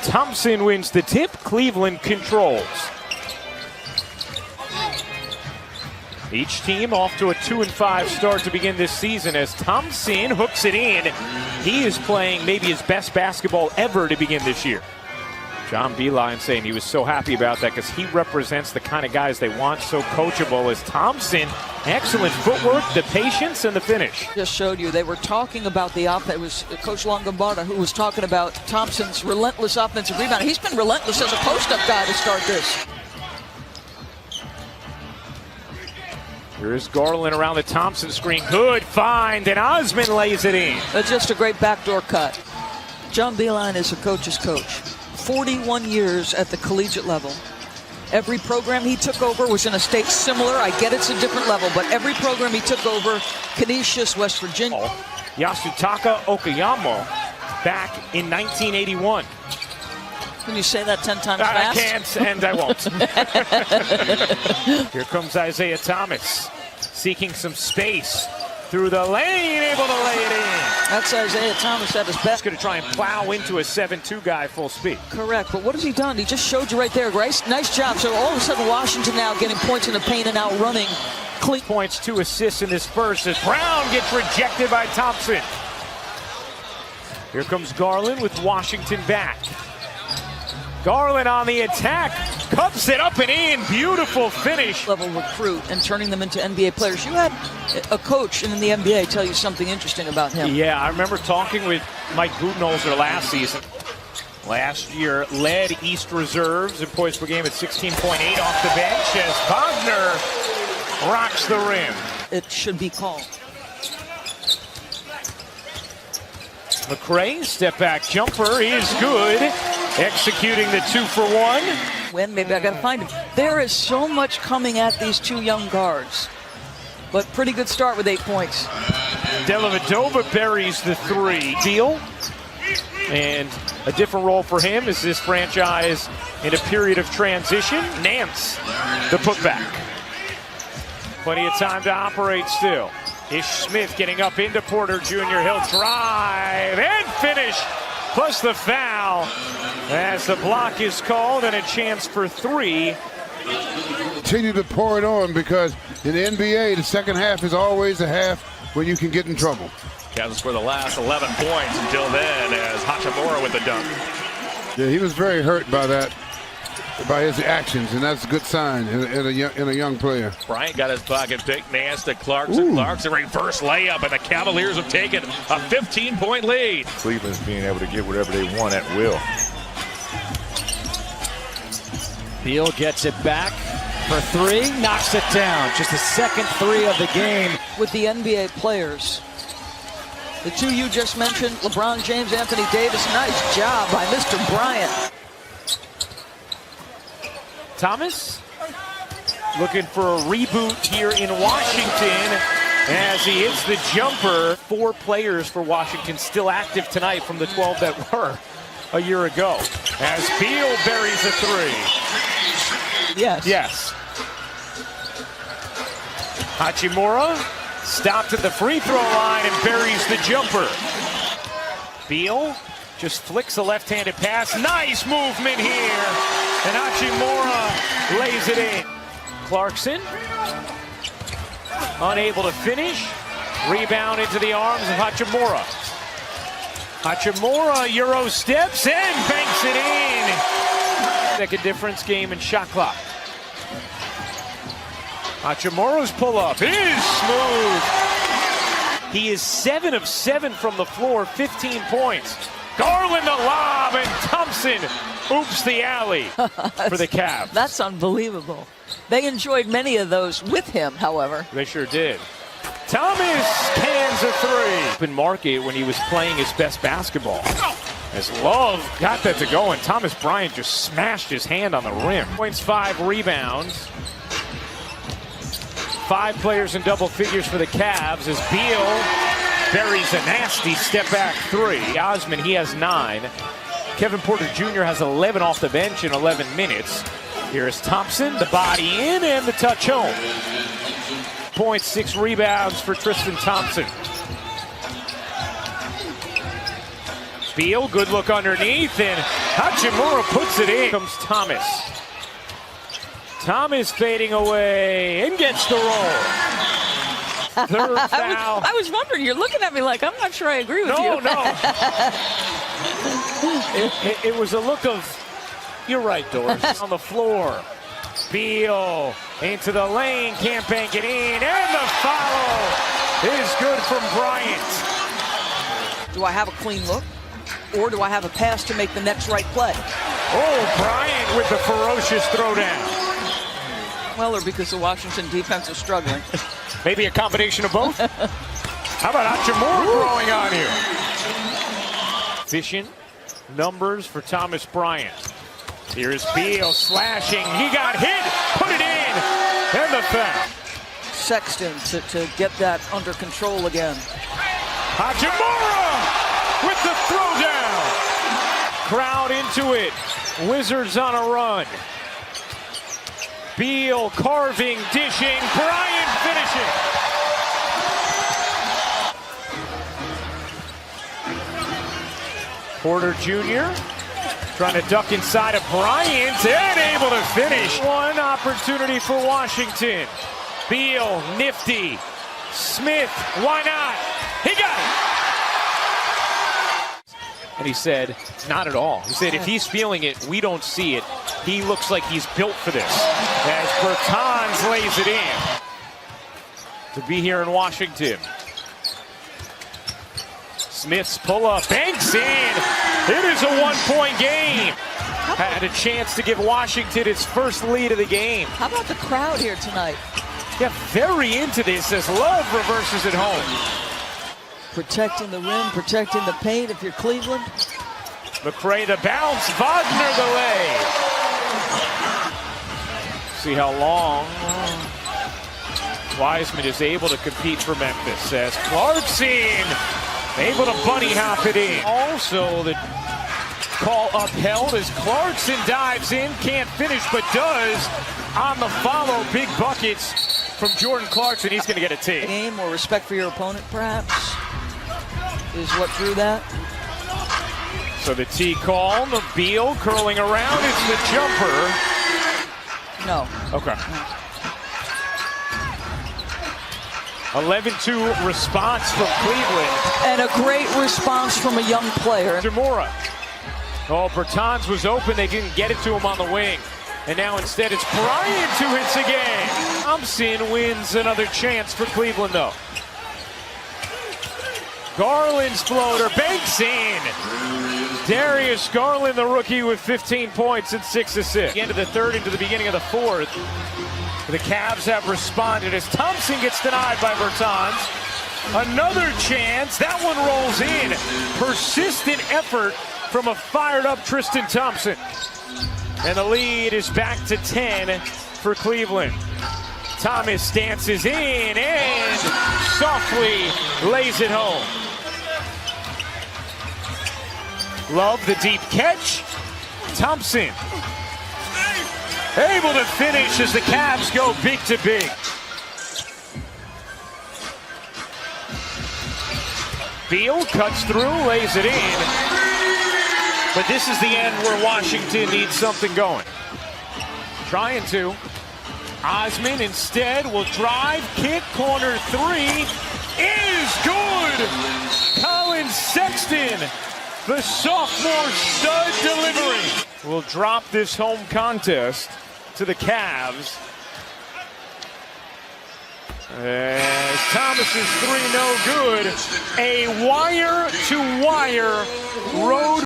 Thompson wins the tip. Cleveland controls. Each team off to a 2-5 start to begin this season as Thompson hooks it in. He is playing maybe his best basketball ever to begin this year. John Beeline saying he was so happy about that because he represents the kind of guys they want, so coachable as Thompson. Excellent footwork, the patience, and the finish. Just showed you, they were talking about the offense. It was Coach Longobardo who was talking about Thompson's relentless offensive rebound. He's been relentless as a post-up guy to start this. Here's Garland around the Thompson screen. Good find, and Osman lays it in. That's just a great backdoor cut. John Beeline is a coach's coach. 41 years at the collegiate level. Every program he took over was in a state similar. I get it's a different level, but every program he took over, Canisius, West Virginia. Yasutaka Okayama back in 1981. Can you say that 10 times fast? I can't, and I won't. Here comes Isaiah Thomas, seeking some space through the lane, able to lay it in. That's Isaiah Thomas at his best. He's going to try and plow into a 7-2 guy full speed. Correct, but what has he done? He just showed you right there. Nice job. So all of a sudden, Washington now getting points in the paint and out running. Clean points, 2 assists in this first as Brown gets rejected by Thompson. Here comes Garland with Washington back. Garland on the attack, cups it up and in, beautiful finish. Level recruit and turning them into NBA players. You had a coach in the NBA tell you something interesting about him. Yeah, I remember talking with Mike Budenholzer last season. Last year led East Reserves in points per game at 16.8 off the bench as Wagner rocks the rim. It should be called. McRae, step back jumper is good. Executing the 2-for-1. When maybe I gotta find him. There is so much coming at these two young guards, but pretty good start with 8 points. Dellavedova buries the 3. Deal, and a different role for him as this franchise in a period of transition. Nance, the putback. Plenty of time to operate still. Ish Smith getting up into Porter Jr. He'll drive and finish. Plus the foul as the block is called and a chance for 3. Continue to pour it on because in the NBA, the second half is always a half when you can get in trouble. Cavs for the last 11 points until then as Hachimura with the dunk. Yeah, he was very hurt by that, by his actions, and that's a good sign in a young player. Bryant got his pocket pick. Nance to Clarkson. Ooh. Clarkson reverse layup, and the Cavaliers have taken a 15-point lead. Cleveland's being able to get whatever they want at will. Beal gets it back for 3, knocks it down. Just the second 3 of the game. With the NBA players, the 2 you just mentioned, LeBron James, Anthony Davis, nice job by Mr. Bryant. Thomas looking for a reboot here in Washington as he hits the jumper. 4 players for Washington still active tonight from the 12 that were a year ago. As Beal buries a 3. Yes. Hachimura stopped at the free throw line and buries the jumper. Beal just flicks a left-handed pass. Nice movement here. And Hachimura lays it in. Clarkson unable to finish. Rebound into the arms of Hachimura. Hachimura Euro steps and banks it in. Make a difference game in shot clock. Hachimura's pull-up is smooth. He is 7 of 7 from the floor, 15 points. Garland the lob, and Thompson oops the alley for the Cavs. That's unbelievable. They enjoyed many of those with him, however. They sure did. Thomas cans a 3. Open market when he was playing his best basketball. As Love got that to go, and Thomas Bryant just smashed his hand on the rim. Points, 5 rebounds. 5 players in double figures for the Cavs as Beal buries a nasty step-back 3. Osman, he has 9. Kevin Porter Jr. has 11 off the bench in 11 minutes. Here is Thompson, the body in, and the touch home. Points, 6 rebounds for Tristan Thompson. Beal, good look underneath, and Hachimura puts it in. Comes Thomas. Thomas fading away and gets the roll. Third foul. I was wondering, you're looking at me like I'm not sure I agree with you. No. It was a look of, you're right, Doris. On the floor. Beal into the lane, can't bank it in, and the foul is good from Bryant. Do I have a clean look, or do I have a pass to make the next right play? Oh, Bryant with the ferocious throwdown. Well, or because the Washington defense is struggling. Maybe a combination of both. How about Hachimura growing on here? Efficient numbers for Thomas Bryant. Here's Beal slashing. He got hit, put it in, and the foul. Sexton to get that under control again. Hachimura with the throwdown. Crowd into it. Wizards on a run. Beal carving, dishing, Bryant finishing. Porter Jr. trying to duck inside of Bryant and able to finish. One opportunity for Washington. Beal, nifty. Smith, why not? He got it. And he said, not at all. He said, if he's feeling it, we don't see it. He looks like he's built for this. As Bertans lays it in. To be here in Washington. Smith's pull-up, banks in. It is a one-point game. Had a chance to give Washington its first lead of the game. How about the crowd here tonight? Yeah, very into this as Love reverses it home. Protecting the rim, protecting the paint if you're Cleveland. McRae the bounce, Wagner the lay. See how long Wiseman is able to compete for Memphis as Clarkson able to bunny hop it in. Also the call upheld as Clarkson dives in, can't finish but does on the follow. Big buckets from Jordan Clarkson. He's going to get a tee. Game or respect for your opponent perhaps is what drew that. So the tee call, the Beal curling around, it's the jumper. No. Okay. 11-2 response from Cleveland. And a great response from a young player. Hachimura. Oh, Bertans was open. They didn't get it to him on the wing. And now instead it's Bryant who hits again. Thompson wins another chance for Cleveland, though. Garland's floater banks in. Darius Garland, the rookie, with 15 points and 6 assists. The end of the third into the beginning of the fourth. The Cavs have responded as Thompson gets denied by Bertans. Another chance. That one rolls in. Persistent effort from a fired-up Tristan Thompson. And the lead is back to 10 for Cleveland. Thomas dances in and softly lays it home. Love the deep catch. Thompson able to finish as the Cavs go big to big. Beal cuts through, lays it in. But this is the end where Washington needs something going. Trying to. Osman instead will drive, kick, corner three. Is good! Colin Sexton, the sophomore stud delivery. Will drop this home contest to the Cavs. As Thomas's three no good. A wire-to-wire road